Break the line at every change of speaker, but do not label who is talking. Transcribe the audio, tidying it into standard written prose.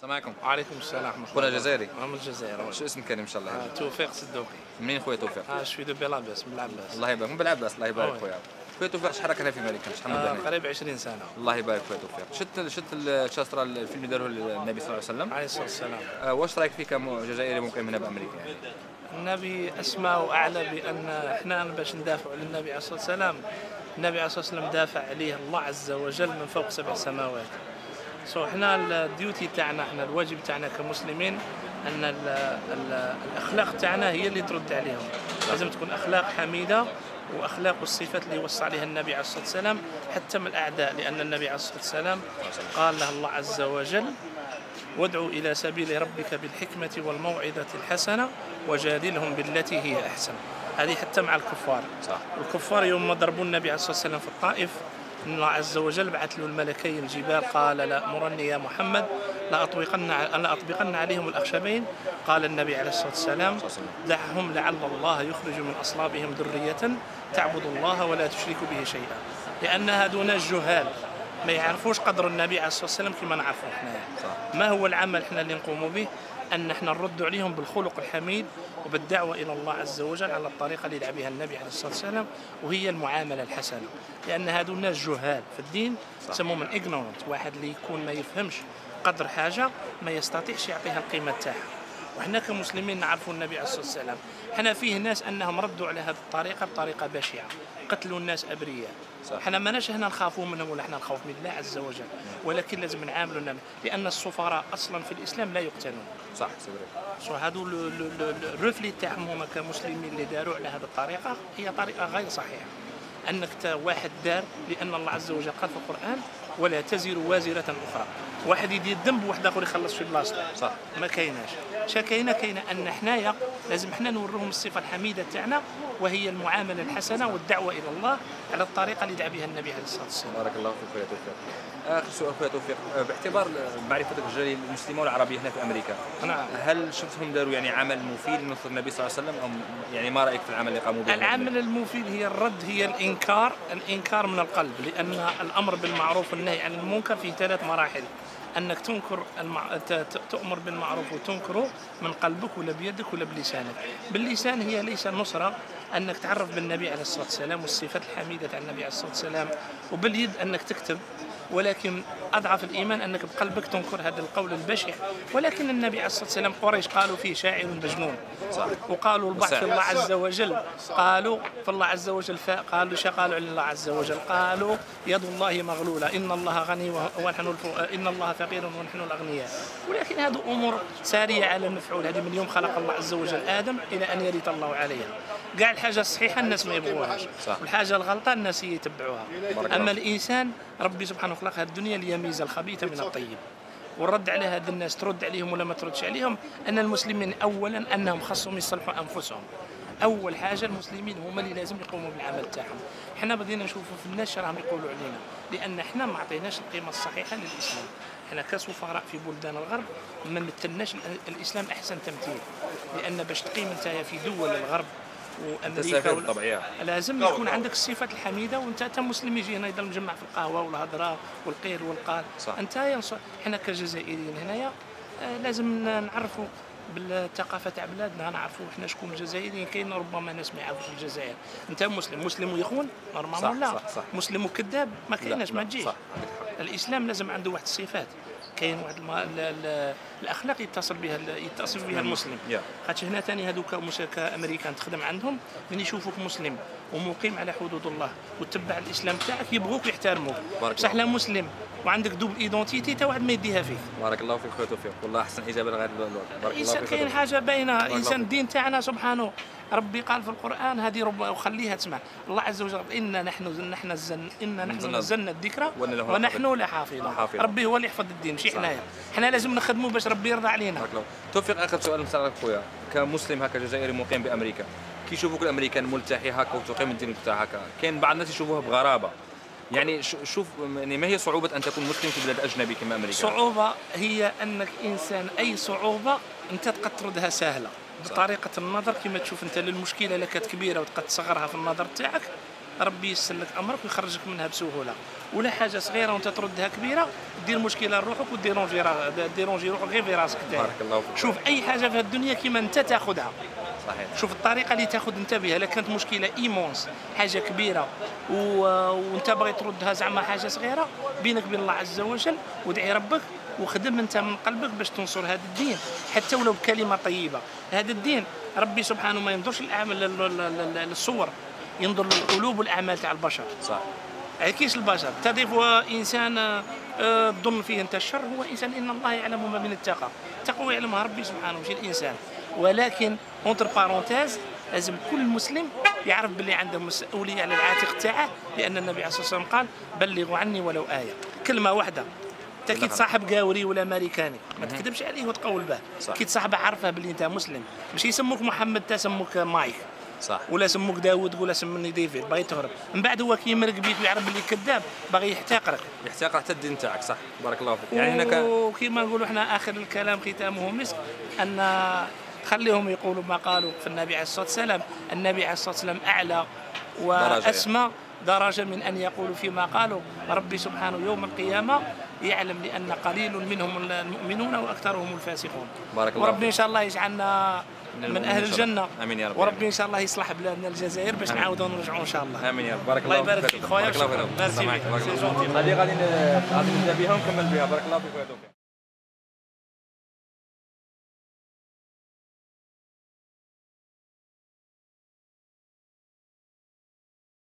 السلام عليكم.
وعليكم السلام ورحمة الله.
خونا جزائري.
من الجزائر.
شو اسمك كريم ان شاء الله؟
توفيق صدوقي.
منين خويا توفيق؟
شوي دو بلاباس من العباس.
الله يبارك من بالعباس، الله يبارك خويا. خويا توفيق شحال راك هنا في امريكا؟ شحال مده هنا؟
قريب 20 سنة.
الله يبارك خويا توفيق. شفت الشاطره الفيلم اللي داروه النبي صلى الله عليه وسلم؟
عليه الصلاة والسلام.
واش رايك فيه كجزائري مقيم هنا بامريكا يعني؟
النبي أسمى وأعلى بأن إحنا باش ندافعوا للنبي عليه الصلاة والسلام. النبي عليه الصلاة والسلام دافع عليه الله عز وجل من فوق 7 سماوات. احنا الديوتي تاعنا، احنا الواجب تاعنا كمسلمين ان الاخلاق تاعنا هي اللي ترد عليهم. لازم تكون اخلاق حميده واخلاق والصفات اللي وصى عليها النبي عليه الصلاه والسلام حتى من الاعداء، لان النبي عليه الصلاه والسلام قال له الله عز وجل: وادعو الى سبيل ربك بالحكمه والموعظه الحسنه وجادلهم بالتي هي احسن. هذه حتى مع الكفار.
صح.
الكفار يوم ما ضربوا النبي عليه الصلاه والسلام في الطائف، إن الله عز وجل بعث له الملكين الجبال، قال: لا أمرني يا محمد لا أطبقن عليهم الأخشبين. قال النبي عليه الصلاة والسلام: دعهم لعل الله يخرج من أصلابهم ذرية تعبد الله ولا تشرك به شيئا. لأن هذو ناس جهال ما يعرفوش قدر النبي عليه الصلاة والسلام كما نعرفه احنا. ما هو العمل احنا اللي نقوم به؟ أن احنا نرد عليهم بالخلق الحميد وبالدعوة إلى الله عز وجل على الطريقة اللي دعا بها النبي عليه الصلاة والسلام، وهي المعاملة الحسنة. لأن هذو الناس جهال في الدين، يسموهم من ignorant، واحد اللي يكون ما يفهمش قدر حاجة ما يستطيعش يعطيها القيمة تاعها. وإحنا كمسلمين نعرفوا النبي عليه الصلاة والسلام، احنا فيه ناس أنهم ردوا على هذه الطريقة بطريقة بشعة، قتلوا الناس أبرياء. احنا ماناش هنا نخافوا منهم ولا احنا نخاف من الله عز وجل، ولكن لازم نعاملوا الناس، لأن السفراء أصلا في الإسلام لا يقتلون.
صح سي
هادو الرفلي تاعهم هما كمسلمين اللي داروا على هذه الطريقة هي طريقة غير صحيحة. أنك واحد دار، لأن الله عز وجل قال في القرآن: ولا تزر وازرة أخرى. واحد يدير ذنب وواحد آخر يخلص في بلاصته.
صح.
ما كايناش. كاينه أن حنايا لازم حنا نوريهم الصفة الحميدة تاعنا، وهي المعاملة الحسنة والدعوة إلى الله على الطريقة اللي دعا بها النبي عليه الصلاة والسلام.
بارك الله فيك خويا توفيق. آخر سؤال خويا توفيق، باعتبار معرفتك الجالية المسلمة والعربية هنا في أمريكا،
نعم،
هل شفتهم داروا يعني عمل مفيد مثل النبي صلى الله عليه وسلم، أو يعني ما رأيك في العمل اللي قاموا به؟
العمل المفيد هي الرد، هي الإنكار من القلب، لأن الأمر بالمعروف والنهي عن المنكر في 3 مراحل. أنك تؤمر بالمعروف وتنكره من قلبك ولا بيدك ولا بلسانك. باللسان هي ليس نصرة، أنك تعرف بالنبي عليه الصلاة والسلام والصفات الحميدة عن النبي عليه الصلاة والسلام، وباليد أنك تكتب، ولكن أضعف الإيمان أنك بقلبك تنكر هذا القول البشع. ولكن النبي عليه الصلاة والسلام قريش قالوا فيه شاعر مجنون، وقالوا البعض في الله عز وجل، قالوا في الله عز وجل، قالوا على الله عز وجل، قالوا يد الله مغلولة، إن الله غني ونحن إن الله فقير ونحن الأغنياء. ولكن هذه أمور سارية على المفعول، هذه من يوم خلق الله عز وجل آدم إلى أن يرث الله عليها. كاع الحاجة الصحيحة الناس ما يبغوهاش، والحاجة الغلطة الناس يتبعوها. أما الإنسان ربي سبحانه خلق هذه الدنيا ليميز الخبيث من الطيب، والرد على هذا الناس ترد عليهم ولا ما تردش عليهم. أن المسلمين أولا أنهم خصهم يصلحوا أنفسهم. أول حاجة المسلمين هما اللي لازم يقوموا بالعمل تاعهم. حنا بدينا نشوفوا في الناس راهم يقولوا علينا، لأن حنا ما عطيناش القيمة الصحيحة للإسلام. حنا كسفراء في بلدان الغرب ما مثلناش الإسلام أحسن تمثيل، لأن باش تقيم أنت في دول الغرب وامريكا لازم يكون عندك الصفات الحميده، وانت مسلم يجي هنا يضل مجمع في القهوه والهضره والقير والقال. انت حنا كجزائريين هنايا لازم نعرفوا بالثقافه تاع بلادنا، نعرفوا حنا شكون الجزائريين. كاين ربما ناس ما يعرفوش الجزائر. انت مسلم ويخون نورمالمون لا، مسلم وكذاب ما كايناش، ما تجيش. الاسلام لازم عنده واحد الصفات، كاين واحد الاخلاق يتصف بها المسلم. خاطر هنا ثاني هذوك كامريكان تخدم عندهم، من يشوفوك مسلم ومقيم على حدود الله وتتبع الاسلام تاعك يبغوك ويحترموك. بصح لا مسلم وعندك دوبل ايدونتيتي تا واحد ما يديها فيك.
بارك الله فيك خويا توفيق، والله احسن اجابه لغايه بارك الله فيك.
كاين حاجه باينه، الانسان الدين تاعنا سبحانه ربي قال في القران، هذه وخليها تسمع الله عز وجل: إنا نحن نزلنا الذكر ونحن لحافظون. ربي هو اللي يحفظ الدين ماشي حنايا. حنا لازم نخدموا باش ربي يرضى علينا.
توفيق، اخر سؤال نسالك خويا، كمسلم هكا جزائري مقيم بامريكا، كي يشوفوك الامريكان ملتحي هكا وتقيم الدين بتاعك هكا، كاين بعض الناس يشوفوها بغرابه. يعني شوف، يعني ما هي صعوبه ان تكون مسلم في بلاد اجنبي كما امريكا؟
صعوبه هي انك انسان، اي صعوبه انت تقد تردها سهله بطريقه النظر، كما تشوف انت للمشكله اللي كانت كبيره وتقد تصغرها في النظر تاعك، ربي ييسر لك امرك ويخرجك منها بسهوله، ولا حاجه صغيره وانت تردها كبيره دير مشكله لروحك وديرونجي روحك غير في راسك.
بارك الله فيك.
شوف اي حاجه في الدنيا كيما انت تاخذها.
صحيح.
شوف الطريقه اللي تاخذ انت بها، الا كانت مشكله ايمونس حاجه كبيره وانت باغي تردها زعما حاجه صغيره، بينك وبين الله عز وجل وادعي ربك وخدم انت من قلبك باش تنصر هذا الدين حتى ولو بكلمه طيبه. هذا الدين ربي سبحانه ما ينظرش الاعمال للصور، ينظر للقلوب والاعمال تاع البشر.
صح.
كيش البشر تضيف انسان تظن فيه انت الشر، هو انسان ان الله يعلم ما بين التقى، التقوى يعلمها ربي سبحانه ماشي الانسان. ولكن اونتر بارونتيز لازم كل مسلم يعرف باللي عنده مسؤوليه على العاتق تاعه، لان النبي عليه الصلاه والسلام قال بلغوا عني ولو ايه، كلمه واحده. انت كي تصاحب قاوري ولا امريكاني ما تكذبش عليه وتقول به، كي تصاحبه عارفه باللي انت مسلم، ماشي يسموك محمد تسموك مايك.
صح.
ولا سموك داوود ولا سمني ديفيد، باغي تهرب من بعد هو كي يمرق بيك ويعرف باللي كذاب باغي يحتقرك
حتى الدين تاعك. صح. بارك الله فيك. يعني هناك
وكيما نقولوا احنا اخر الكلام ختامه مسك، ان خليهم يقولوا ما قالوا في النبي عليه الصلاه والسلام. النبي عليه الصلاه والسلام اعلى واسمى درجه من ان يقولوا فيما قالوا. ربي سبحانه يوم القيامه يعلم لان قليل منهم المؤمنون واكثرهم الفاسقون.
بارك الله.
وربي ان شاء الله يجعلنا من اهل الجنه.
امين يا رب.
وربي ان شاء الله يصلح بلادنا الجزائر باش نعاودوا نرجعوا ان شاء الله.
امين يا رب. بارك
الله
الله
يبارك فيك خويا.
بارك الله فيك.
ميرسي.
هذه غادي نبدا بها ونكمل بها. بارك الله فيك.